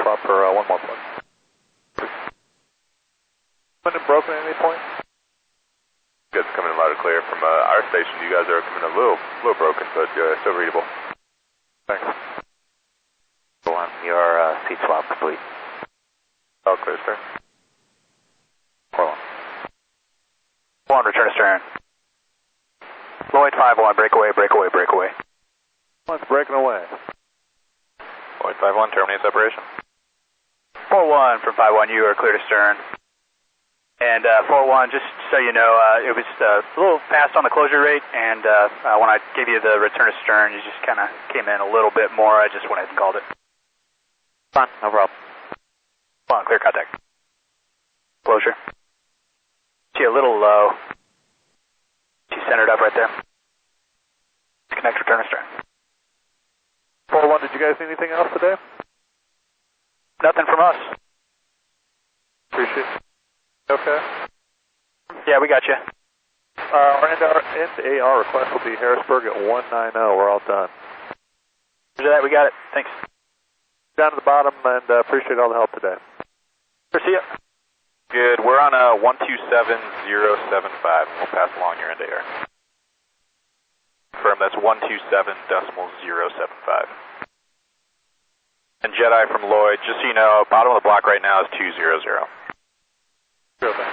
Swap for one more plug. Been broken at any point? You guys are coming in loud and clear from our station. You guys are coming in a little broken, but still readable. Thanks. On your seat swap complete. All clear, sir. 4-1. 1, return to stern. Lloyd51, breakaway. One's breaking away. Lloyd51, terminate separation. 4-1 from 5-1, you are clear to stern. And 4-1, just so you know, it was a little fast on the closure rate, and when I gave you the return to stern, you just kind of came in a little bit more. I just went ahead and called it. Fine, no problem. Come on, clear contact. Closure. See a little low. She's centered up right there. Disconnect, return to stern. 4-1, did you guys need anything else today? Nothing from us. Appreciate it. Okay. Yeah, we got you. Our end AR request will be Harrisburg at 190. We're all done. After that, we got it. Thanks. Down to the bottom, and appreciate all the help today. See ya. Good. We're on 127075. We'll pass along your end air. Confirm that's 127.075. And Jedi from Lloyd, just so you know, bottom of the block right now is 200. Sure thing.